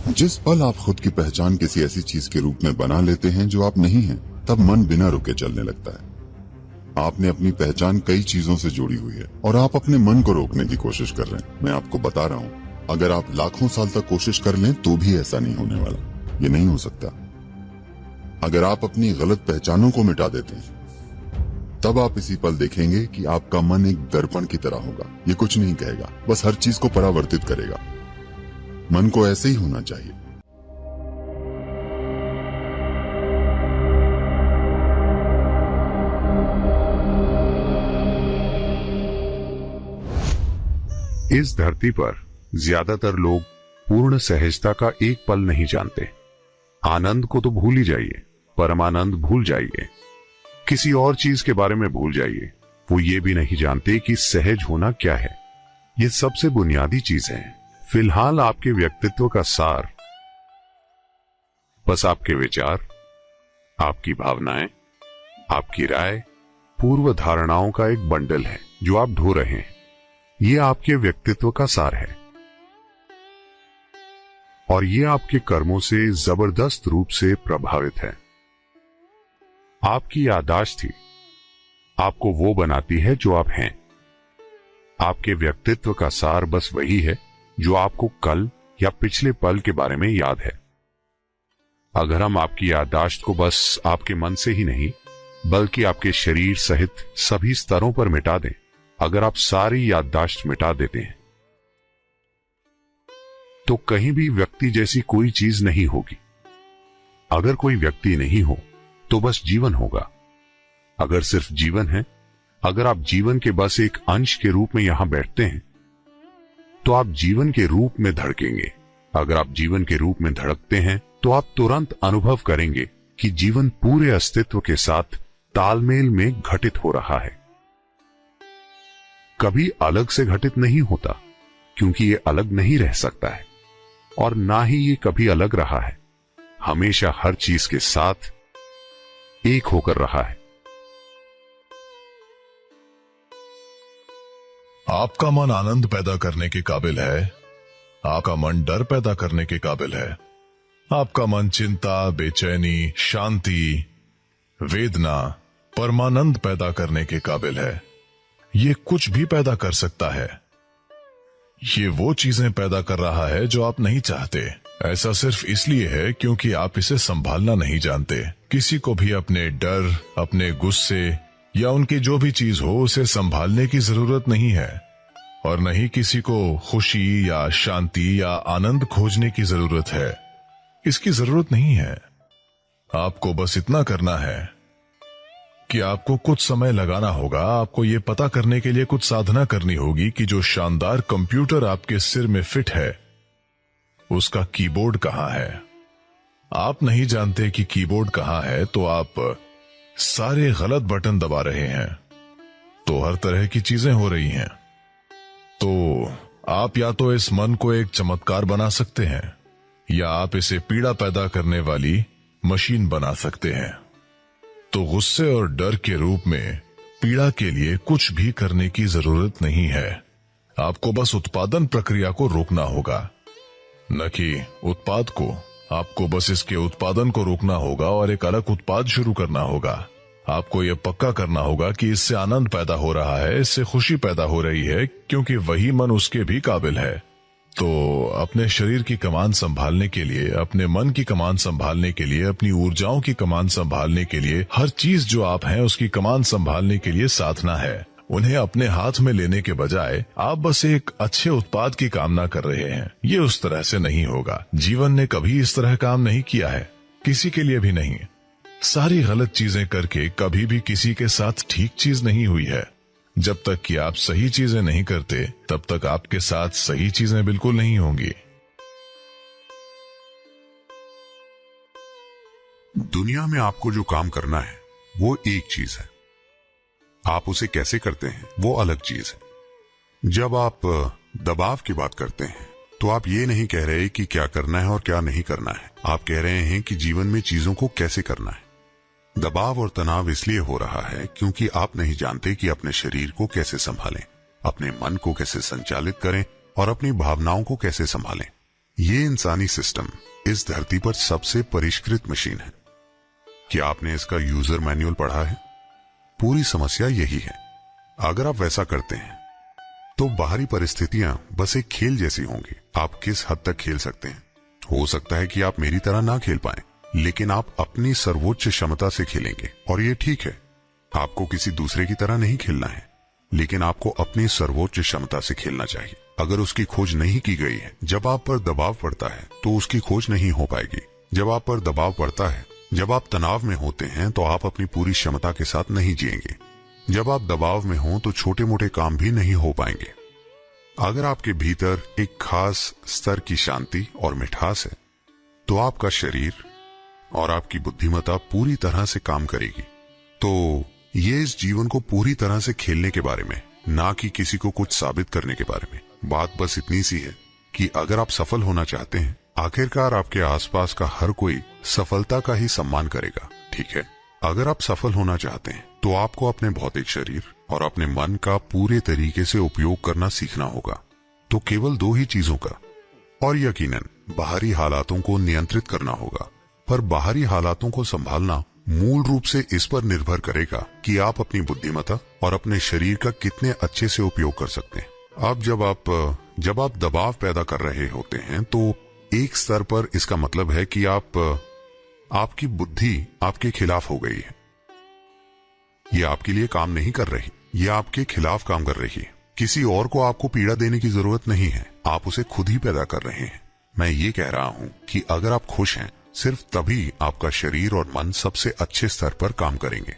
जिस पल आप खुद की पहचान किसी ऐसी चीज के रूप में बना लेते हैं जो आप नहीं हैं, तब मन बिना रुके चलने लगता है। आपने अपनी पहचान कई चीजों से जोड़ी हुई है और आप अपने मन को रोकने की कोशिश कर रहे हैं। मैं आपको बता रहा हूँ, अगर आप लाखों साल तक कोशिश कर लें तो भी ऐसा नहीं होने वाला। ये नहीं हो सकता। अगर आप अपनी गलत पहचानों को मिटा देते हैं, तब आप इसी पल देखेंगे कि आपका मन एक दर्पण की तरह होगा। ये कुछ नहीं कहेगा, बस हर चीज को परावर्तित करेगा। मन को ऐसे ही होना चाहिए। इस धरती पर ज्यादातर लोग पूर्ण सहजता का एक पल नहीं जानते। आनंद को तो भूल ही जाइए, परमानंद भूल जाइए, किसी और चीज के बारे में भूल जाइए। वो ये भी नहीं जानते कि सहज होना क्या है। ये सबसे बुनियादी चीज है। फिलहाल आपके व्यक्तित्व का सार बस आपके विचार, आपकी भावनाएं, आपकी राय, पूर्व धारणाओं का एक बंडल है जो आप ढो रहे हैं। ये आपके व्यक्तित्व का सार है और ये आपके कर्मों से जबरदस्त रूप से प्रभावित है। आपकी याददाश्त ही आपको वो बनाती है जो आप हैं। आपके व्यक्तित्व का सार बस वही है जो आपको कल या पिछले पल के बारे में याद है। अगर हम आपकी याददाश्त को बस आपके मन से ही नहीं, बल्कि आपके शरीर सहित सभी स्तरों पर मिटा दें, अगर आप सारी याददाश्त मिटा देते हैं, तो कहीं भी व्यक्ति जैसी कोई चीज नहीं होगी। अगर कोई व्यक्ति नहीं हो तो बस जीवन होगा। अगर सिर्फ जीवन है, अगर आप जीवन के बस एक अंश के रूप में यहां बैठते हैं, तो आप जीवन के रूप में धड़केंगे। अगर आप जीवन के रूप में धड़कते हैं तो आप तुरंत अनुभव करेंगे कि जीवन पूरे अस्तित्व के साथ तालमेल में घटित हो रहा है। कभी अलग से घटित नहीं होता, क्योंकि ये अलग नहीं रह सकता है और ना ही ये कभी अलग रहा है। हमेशा हर चीज के साथ एक होकर रहा है। आपका मन आनंद पैदा करने के काबिल है। आपका मन डर पैदा करने के काबिल है। आपका मन चिंता, बेचैनी, शांति, वेदना, परमानंद पैदा करने के काबिल है। ये कुछ भी पैदा कर सकता है। ये वो चीजें पैदा कर रहा है जो आप नहीं चाहते। ऐसा सिर्फ इसलिए है क्योंकि आप इसे संभालना नहीं जानते। किसी को भी अपने डर, अपने गुस्से या उनकी जो भी चीज हो उसे संभालने की जरूरत नहीं है, और न ही किसी को खुशी या शांति या आनंद खोजने की जरूरत है। इसकी जरूरत नहीं है। आपको बस इतना करना है कि आपको कुछ समय लगाना होगा। आपको ये पता करने के लिए कुछ साधना करनी होगी कि जो शानदार कंप्यूटर आपके सिर में फिट है उसका कीबोर्ड कहाँ है। आप नहीं जानते कि कीबोर्ड कहाँ है, तो आप सारे गलत बटन दबा रहे हैं, तो हर तरह की चीजें हो रही हैं। तो आप या तो इस मन को एक चमत्कार बना सकते हैं, या आप इसे पीड़ा पैदा करने वाली मशीन बना सकते हैं। तो गुस्से और डर के रूप में पीड़ा के लिए कुछ भी करने की जरूरत नहीं है। आपको बस उत्पादन प्रक्रिया को रोकना होगा, न कि उत्पाद को। आपको बस इसके उत्पादन को रोकना होगा और एक अलग उत्पाद शुरू करना होगा। आपको यह पक्का करना होगा कि इससे आनंद पैदा हो रहा है, इससे खुशी पैदा हो रही है, क्योंकि वही मन उसके भी काबिल है। तो अपने शरीर की कमान संभालने के लिए, अपने मन की कमान संभालने के लिए, अपनी ऊर्जाओं की कमान संभालने के लिए, हर चीज जो आप हैं उसकी कमान संभालने के लिए साधना है। उन्हें अपने हाथ में लेने के बजाय आप बस एक अच्छे उत्पाद की कामना कर रहे हैं। ये उस तरह से नहीं होगा। जीवन ने कभी इस तरह काम नहीं किया है, किसी के लिए भी नहीं। सारी गलत चीजें करके कभी भी किसी के साथ ठीक चीज नहीं हुई है। जब तक कि आप सही चीजें नहीं करते, तब तक आपके साथ सही चीजें बिल्कुल नहीं होंगी। दुनिया में आपको जो काम करना है वो एक चीज है। आप उसे कैसे करते हैं वो अलग चीज है। जब आप दबाव की बात करते हैं तो आप ये नहीं कह रहे कि क्या करना है और क्या नहीं करना है। आप कह रहे हैं कि जीवन में चीजों को कैसे करना है। दबाव और तनाव इसलिए हो रहा है क्योंकि आप नहीं जानते कि अपने शरीर को कैसे संभालें, अपने मन को कैसे संचालित करें और अपनी भावनाओं को कैसे संभालें। ये इंसानी सिस्टम इस धरती पर सबसे परिष्कृत मशीन है। क्या आपने इसका यूजर मैनुअल पढ़ा है? पूरी समस्या यही है। अगर आप वैसा करते हैं तो बाहरी परिस्थितियां बस एक खेल जैसी होंगी। आप किस हद तक खेल सकते हैं? हो सकता है कि आप मेरी तरह ना खेल पाएं, लेकिन आप अपनी सर्वोच्च क्षमता से खेलेंगे और ये ठीक है। आपको किसी दूसरे की तरह नहीं खेलना है, लेकिन आपको अपनी सर्वोच्च क्षमता से खेलना चाहिए। अगर उसकी खोज नहीं की गई है, जब आप पर दबाव पड़ता है तो उसकी खोज नहीं हो पाएगी। जब आप पर दबाव पड़ता है, जब आप तनाव में होते हैं तो आप अपनी पूरी क्षमता के साथ नहीं जिएंगे। जब आप दबाव में हो तो छोटे मोटे काम भी नहीं हो पाएंगे। अगर आपके भीतर एक खास स्तर की शांति और मिठास है तो आपका शरीर और आपकी बुद्धिमत्ता पूरी तरह से काम करेगी। तो ये इस जीवन को पूरी तरह से खेलने के बारे में, ना कि किसी को कुछ साबित करने के बारे में। बात बस इतनी सी है कि अगर आप सफल होना चाहते हैं, आखिरकार आपके आसपास का हर कोई सफलता का ही सम्मान करेगा, ठीक है? अगर आप सफल होना चाहते हैं तो आपको अपने भौतिक शरीर और अपने मन का पूरे तरीके से उपयोग करना सीखना होगा। तो केवल 2 ही चीजों का, और यकीनन बाहरी हालातों को नियंत्रित करना होगा। पर बाहरी हालातों को संभालना मूल रूप से इस पर निर्भर करेगा कि आप अपनी बुद्धिमत्ता और अपने शरीर का कितने अच्छे से उपयोग कर सकते हैं। अब जब आप दबाव पैदा कर रहे होते हैं तो एक स्तर पर इसका मतलब है कि आपकी बुद्धि आपके खिलाफ हो गई है। ये आपके लिए काम नहीं कर रही, ये आपके खिलाफ काम कर रही है। किसी और को आपको पीड़ा देने की जरूरत नहीं है, आप उसे खुद ही पैदा कर रहे हैं। मैं ये कह रहा हूं कि अगर आप खुश हैं, सिर्फ तभी आपका शरीर और मन सबसे अच्छे स्तर पर काम करेंगे।